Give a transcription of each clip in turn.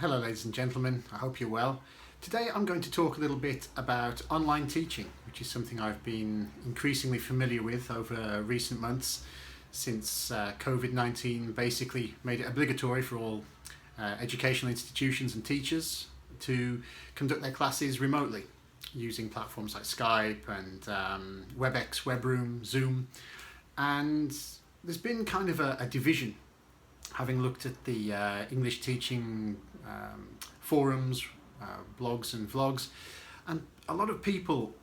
Hello ladies and gentlemen, I hope you're well. Today I'm going to talk a little bit about online teaching, which is something I've been increasingly familiar with over recent months since COVID-19 basically made it obligatory for all educational institutions and teachers to conduct their classes remotely using platforms like Skype and WebEx, Webroom, Zoom. And there's been kind of a division, having looked at the English teaching forums, blogs and vlogs, and a lot of people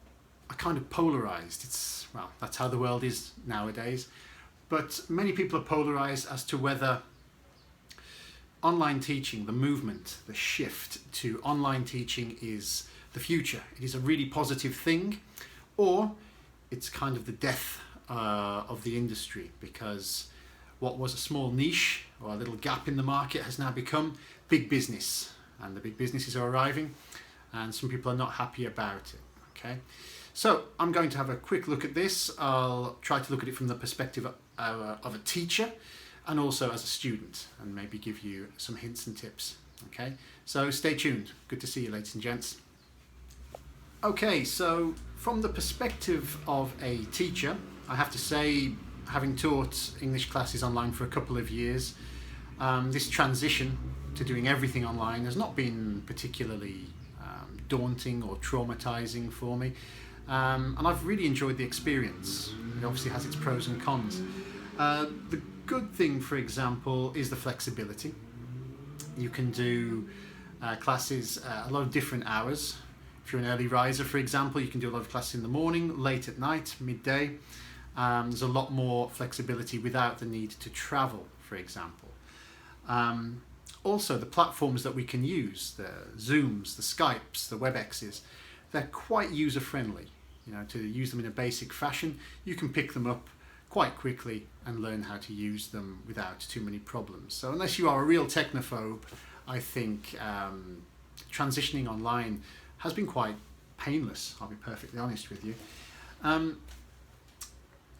are kind of polarized. Well, that's how the world is nowadays, but many people are polarized as to whether online teaching, the movement, the shift to online teaching is the future. It is a really positive thing, or it's kind of the death of the industry, because what was a small niche or a little gap in the market has now become big business, and the big businesses are arriving and some people are not happy about it. Okay, so I'm going to have a quick look at this. I'll try to look at it from the perspective of a teacher and also as a student, and maybe give you some hints and tips. Okay, so stay tuned. Good to see you, ladies and gents. Okay, so from the perspective of a teacher, I have to say, having taught English classes online for a couple of years, this transition to doing everything online has not been particularly daunting or traumatizing for me, and I've really enjoyed the experience. It obviously has its pros and cons. The good thing, for example, is the flexibility. You can do classes a lot of different hours. If you're an early riser, for example, you can do a lot of classes in the morning, late at night, midday. There's a lot more flexibility without the need to travel, for example. Also, the platforms that we can use, the Zooms, the Skypes, the WebExes, they're quite user-friendly. You know, to use them in a basic fashion, you can pick them up quite quickly and learn how to use them without too many problems. So unless you are a real technophobe, I think transitioning online has been quite painless, I'll be perfectly honest with you.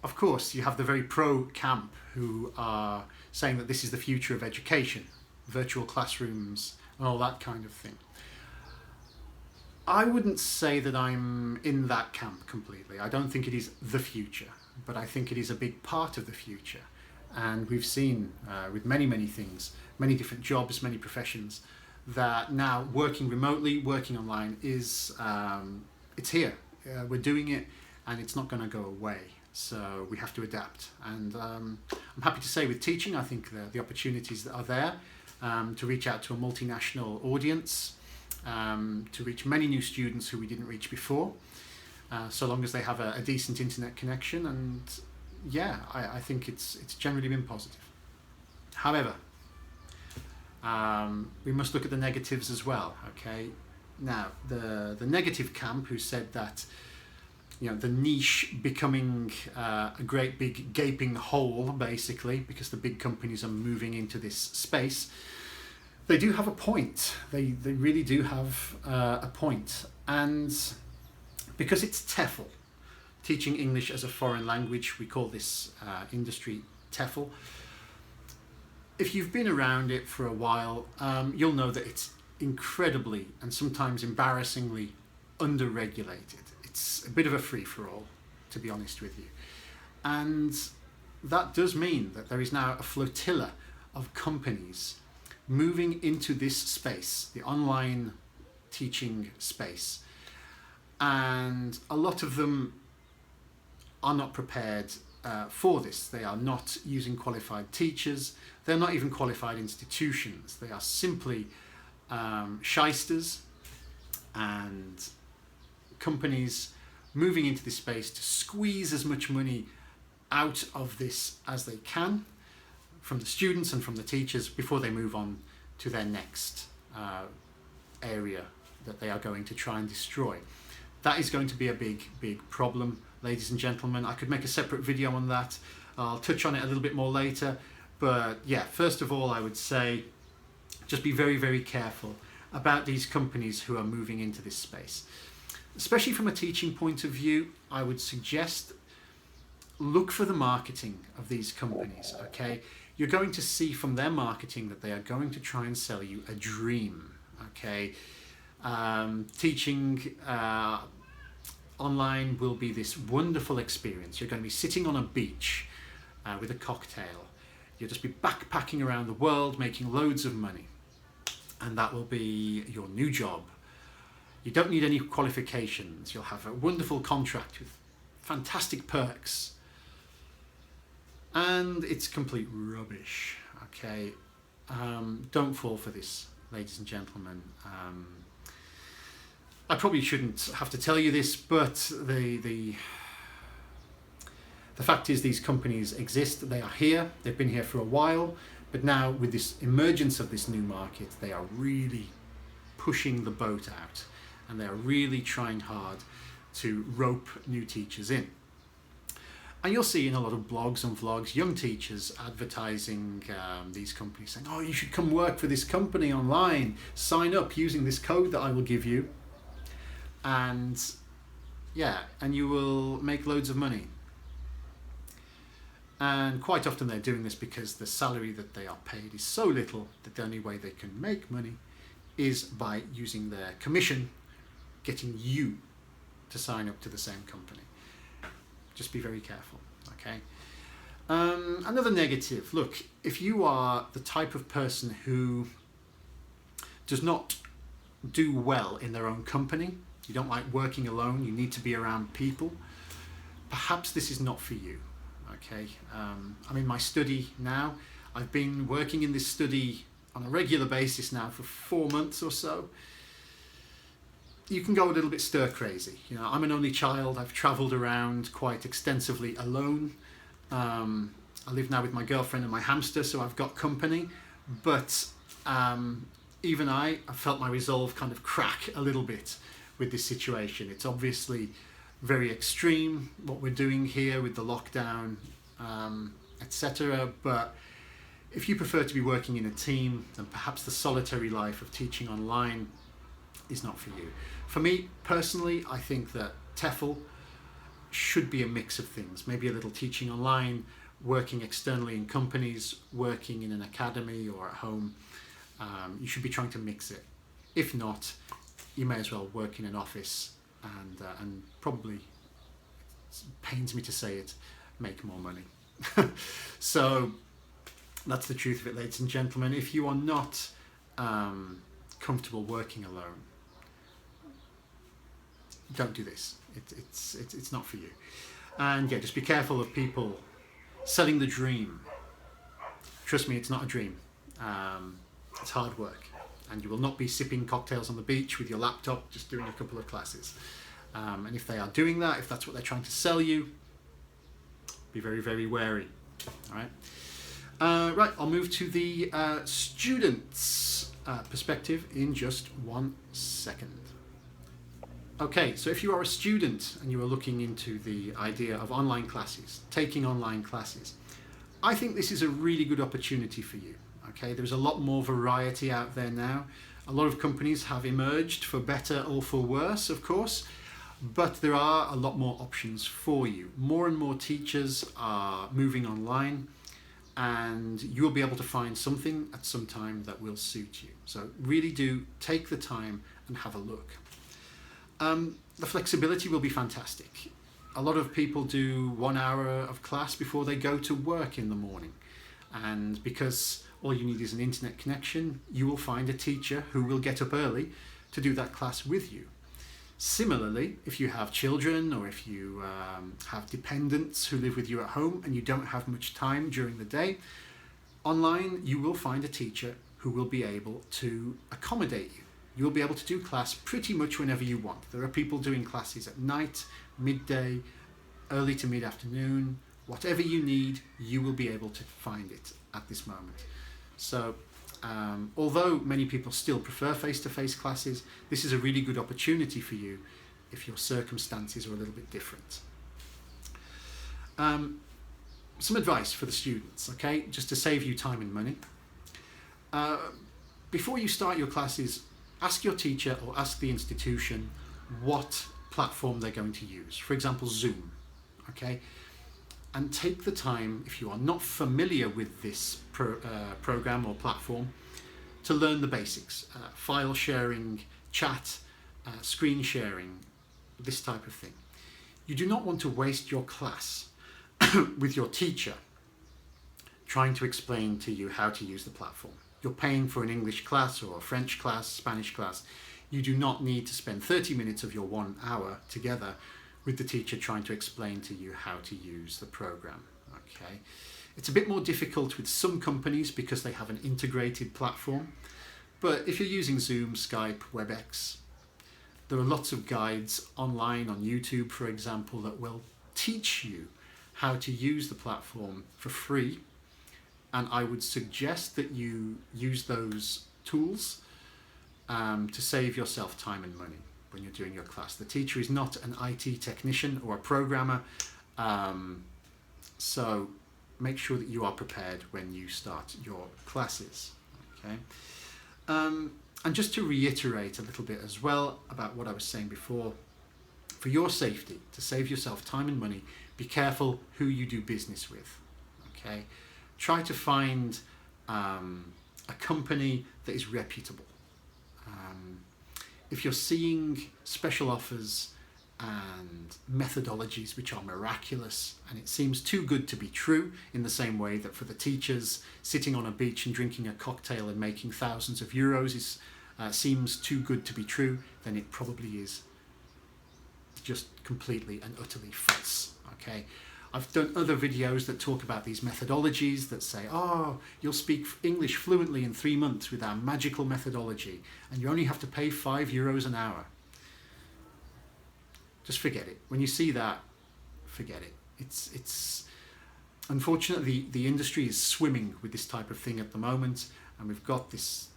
Of course, you have the very pro camp who are saying that this is the future of education, virtual classrooms and all that kind of thing. I wouldn't say that I'm in that camp completely. I don't think it is the future, but I think it is a big part of the future. And we've seen with many things, many different jobs, many professions, that now working remotely, working online is, it's here. We're doing it and it's not going to go away. So we have to adapt, and I'm happy to say with teaching, I think the opportunities that are there to reach out to a multinational audience, to reach many new students who we didn't reach before, so long as they have a decent internet connection. And yeah, I think it's generally been positive. However, we must look at the negatives as well. Okay, now the negative camp, who said that, you know, the niche becoming a great big gaping hole, basically, because the big companies are moving into this space. They do have a point. They really do have a point. And because it's TEFL, teaching English as a foreign language, we call this industry TEFL. If you've been around it for a while, you'll know that it's incredibly and sometimes embarrassingly under-regulated. It's a bit of a free-for-all, to be honest with you. And that does mean that there is now a flotilla of companies moving into this space, the online teaching space. And a lot of them are not prepared for this. They are not using qualified teachers. They're not even qualified institutions. They are simply shysters and companies moving into this space to squeeze as much money out of this as they can from the students and from the teachers before they move on to their next area that they are going to try and destroy. That is going to be a big problem, ladies and gentlemen. I could make a separate video on that. I'll touch on it a little bit more later. But yeah, first of all, I would say just be very careful about these companies who are moving into this space. Especially from a teaching point of view, I would suggest look for the marketing of these companies, okay? you're going to see from their marketing that they are going to try and sell you a dream. Okay, teaching online will be this wonderful experience. You're going to be sitting on a beach with a cocktail. You'll just be backpacking around the world, making loads of money, and that will be your new job. You don't need any qualifications. You'll have a wonderful contract with fantastic perks, and it's complete rubbish. Okay, don't fall for this, ladies and gentlemen. I probably shouldn't have to tell you this, but the fact is these companies exist. They are here. They've been here for a while, but now with this emergence of this new market, they are really pushing the boat out, and they are really trying hard to rope new teachers in. And you'll see in a lot of blogs and vlogs young teachers advertising these companies, saying, oh, you should come work for this company online, sign up using this code that I will give you, and you will make loads of money. And quite often they're doing this because the salary that they are paid is so little that the only way they can make money is by using their commission, getting you to sign up to the same company. Just be very careful, okay? Another negative, look, if you are the type of person who does not do well in their own company, you don't like working alone, you need to be around people, perhaps this is not for you, okay? I'm in my study now. I've been working in this study on a regular basis now for 4 months or so. You can go a little bit stir crazy. You know, I'm an only child. I've travelled around quite extensively alone. I live now with my girlfriend and my hamster, so I've got company. But even I felt my resolve kind of crack a little bit with this situation. It's obviously very extreme what we're doing here with the lockdown, etc. But if you prefer to be working in a team, then perhaps the solitary life of teaching online is not for you. For me personally, I think that TEFL should be a mix of things. Maybe a little teaching online, working externally in companies, working in an academy or at home. You should be trying to mix it. If not, you may as well work in an office and probably, it pains me to say it, make more money. So that's the truth of it, ladies and gentlemen. If you are not comfortable working alone, don't do this. It's not for you. And yeah, just be careful of people selling the dream. Trust me, it's not a dream. It's hard work, and you will not be sipping cocktails on the beach with your laptop just doing a couple of classes. And if they are doing that, if that's what they're trying to sell you, be very, very wary. All right. Right, I'll move to the students' perspective in just 1 second. Okay, so if you are a student and you are looking into the idea of online classes, taking online classes, I think this is a really good opportunity for you. Okay, there's a lot more variety out there now. A lot of companies have emerged, for better or for worse, of course, but there are a lot more options for you. More and more teachers are moving online, and you'll be able to find something at some time that will suit you. So really do take the time and have a look. The flexibility will be fantastic. A lot of people do 1 hour of class before they go to work in the morning. And because all you need is an internet connection, you will find a teacher who will get up early to do that class with you. Similarly, if you have children or if you have dependents who live with you at home and you don't have much time during the day, online you will find a teacher who will be able to accommodate you. You'll be able to do class pretty much whenever you want. There are people doing classes at night, midday, early to mid-afternoon. Whatever you need, you will be able to find it at this moment. So, although many people still prefer face-to-face classes, this is a really good opportunity for you if your circumstances are a little bit different. Some advice for the students, okay, just to save you time and money. Before you start your classes, ask your teacher or ask the institution what platform they're going to use. For example, Zoom, okay? and take the time, if you are not familiar with this program or platform, to learn the basics. File sharing, chat, screen sharing, this type of thing. You do not want to waste your class with your teacher trying to explain to you how to use the platform. You're paying for an English class or a French class, Spanish class. You do not need to spend 30 minutes of your 1 hour together with the teacher trying to explain to you how to use the program. Okay, it's a bit more difficult with some companies because they have an integrated platform. But if you're using Zoom, Skype, WebEx, there are lots of guides online on YouTube, for example, that will teach you how to use the platform for free. And I would suggest that you use those tools to save yourself time and money when you're doing your class. The teacher is not an IT technician or a programmer, so make sure that you are prepared when you start your classes. Okay. And just to reiterate a little bit as well about what I was saying before, for your safety, to save yourself time and money, be careful who you do business with. Okay, try to find a company that is reputable. If you're seeing special offers and methodologies which are miraculous and it seems too good to be true, in the same way that for the teachers sitting on a beach and drinking a cocktail and making thousands of euros seems too good to be true, then it probably is just completely and utterly false. Okay, I've done other videos that talk about these methodologies that say, oh, you'll speak English fluently in 3 months with our magical methodology and you only have to pay €5 an hour. Just forget it. When you see that, forget it. It's unfortunately the industry is swimming with this type of thing at the moment, and we've got this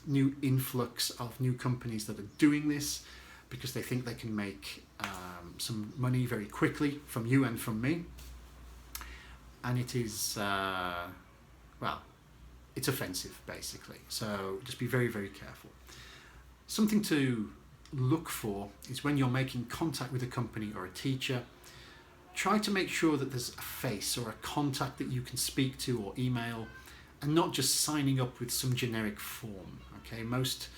new influx of new companies that are doing this because they think they can make some money very quickly from you and from me. And it is, well, it's offensive basically. So just be very, very careful. Something to look for is when you're making contact with a company or a teacher, try to make sure that there's a face or a contact that you can speak to or email, and not just signing up with some generic form. Okay, most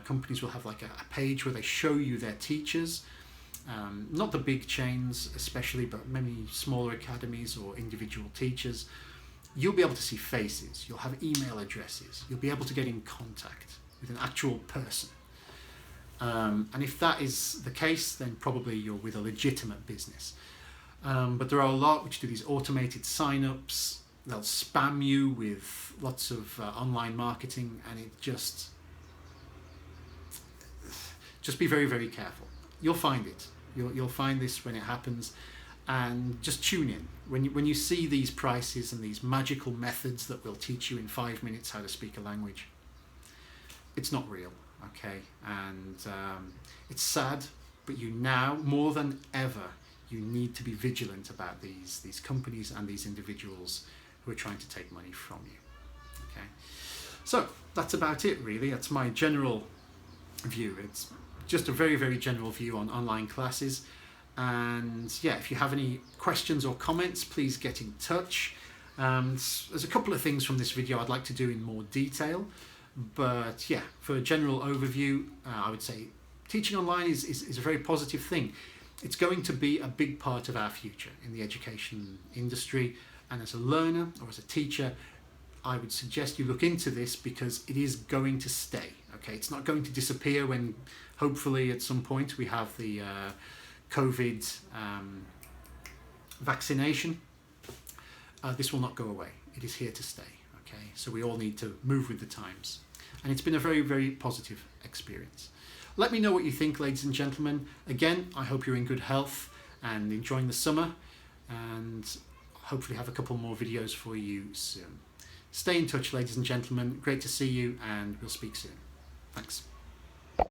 companies will have like a page where they show you their teachers, not the big chains especially, but many smaller academies or individual teachers. You'll be able to see faces, you'll have email addresses, you'll be able to get in contact with an actual person. And if that is the case, then probably you're with a legitimate business. But there are a lot which do these automated sign-ups. They'll spam you with lots of online marketing, and it just be very, very careful. You'll find it. You'll find this when it happens, and just tune in. When you see these prices and these magical methods that will teach you in 5 minutes how to speak a language, it's not real. Okay, and it's sad, but you now, more than ever, you need to be vigilant about these companies and these individuals who are trying to take money from you. Okay, so that's about it really. That's my general view. It's just a very, very general view on online classes. And yeah, if you have any questions or comments, please get in touch. There's a couple of things from this video I'd like to do in more detail. But yeah, for a general overview, I would say teaching online is a very positive thing. It's going to be a big part of our future in the education industry. And as a learner or as a teacher, I would suggest you look into this because it is going to stay. Okay, it's not going to disappear when hopefully at some point we have the COVID vaccination. This will not go away. It is here to stay. Okay, so we all need to move with the times. And it's been a very, very positive experience. Let me know what you think, ladies and gentlemen. Again, I hope you're in good health and enjoying the summer, and hopefully have a couple more videos for you soon. Stay in touch, ladies and gentlemen. Great to see you, and we'll speak soon. Thanks.